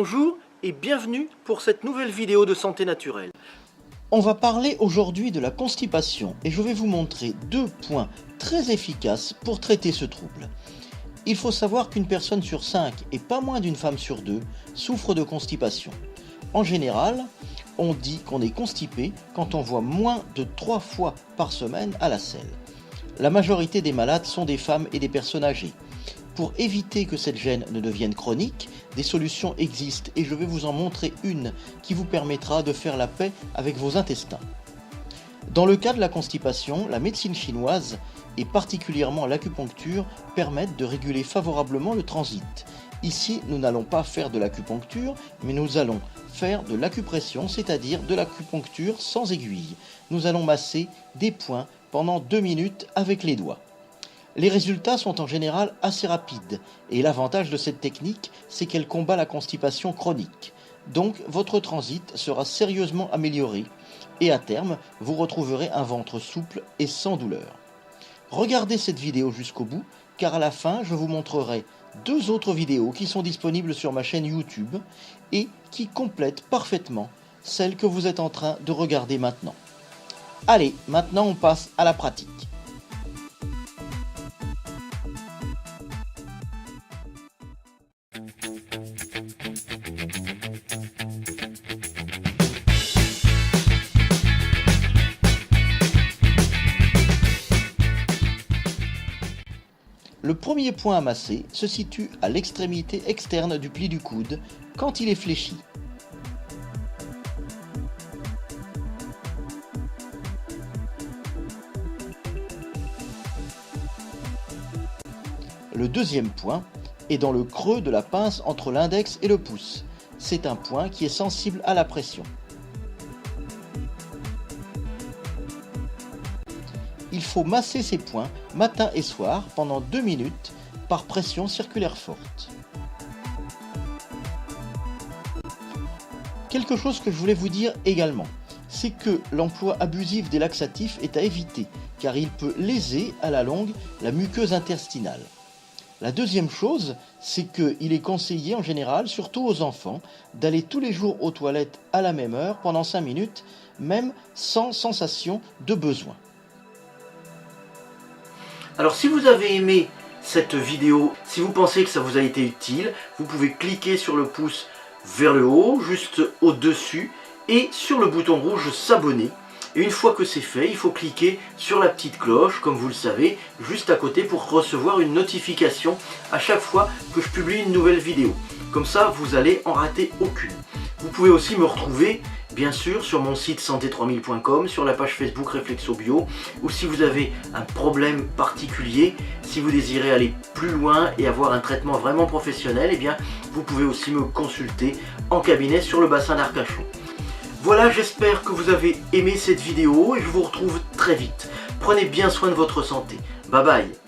Bonjour et bienvenue pour cette nouvelle vidéo de santé naturelle. On va parler aujourd'hui de la constipation et je vais vous montrer 2 points très efficaces pour traiter ce trouble. Il faut savoir qu'une personne sur 5 et pas moins d'une femme sur 2 souffre de constipation. En général, on dit qu'on est constipé quand on voit moins de 3 fois par semaine à la selle. La majorité des malades sont des femmes et des personnes âgées. Pour éviter que cette gêne ne devienne chronique, des solutions existent et je vais vous en montrer une qui vous permettra de faire la paix avec vos intestins. Dans le cas de la constipation, la médecine chinoise et particulièrement l'acupuncture permettent de réguler favorablement le transit. Ici, nous n'allons pas faire de l'acupuncture, mais nous allons faire de l'acupression, c'est-à-dire de l'acupuncture sans aiguille. Nous allons masser des points pendant 2 minutes avec les doigts. Les résultats sont en général assez rapides et l'avantage de cette technique, c'est qu'elle combat la constipation chronique. Donc votre transit sera sérieusement amélioré et à terme, vous retrouverez un ventre souple et sans douleur. Regardez cette vidéo jusqu'au bout car à la fin, je vous montrerai 2 autres vidéos qui sont disponibles sur ma chaîne YouTube et qui complètent parfaitement celle que vous êtes en train de regarder maintenant. Allez, maintenant on passe à la pratique. Le premier point à masser se situe à l'extrémité externe du pli du coude quand il est fléchi. Le deuxième point est dans le creux de la pince entre l'index et le pouce. C'est un point qui est sensible à la pression. Il faut masser ces points matin et soir pendant 2 minutes par pression circulaire forte. Quelque chose que je voulais vous dire également, c'est que l'emploi abusif des laxatifs est à éviter car il peut léser à la longue la muqueuse intestinale. La deuxième chose, c'est qu'il est conseillé en général, surtout aux enfants, d'aller tous les jours aux toilettes à la même heure pendant 5 minutes, même sans sensation de besoin. Alors si vous avez aimé cette vidéo, si vous pensez que ça vous a été utile, vous pouvez cliquer sur le pouce vers le haut, juste au-dessus, et sur le bouton rouge s'abonner. Et une fois que c'est fait, il faut cliquer sur la petite cloche, comme vous le savez, juste à côté pour recevoir une notification à chaque fois que je publie une nouvelle vidéo. Comme ça, vous allez en rater aucune. Vous pouvez aussi me retrouver, bien sûr, sur mon site santé3000.com, sur la page Facebook Réflexo Bio, ou si vous avez un problème particulier, si vous désirez aller plus loin et avoir un traitement vraiment professionnel, eh bien, vous pouvez aussi me consulter en cabinet sur le bassin d'Arcachon. Voilà, j'espère que vous avez aimé cette vidéo et je vous retrouve très vite. Prenez bien soin de votre santé. Bye bye.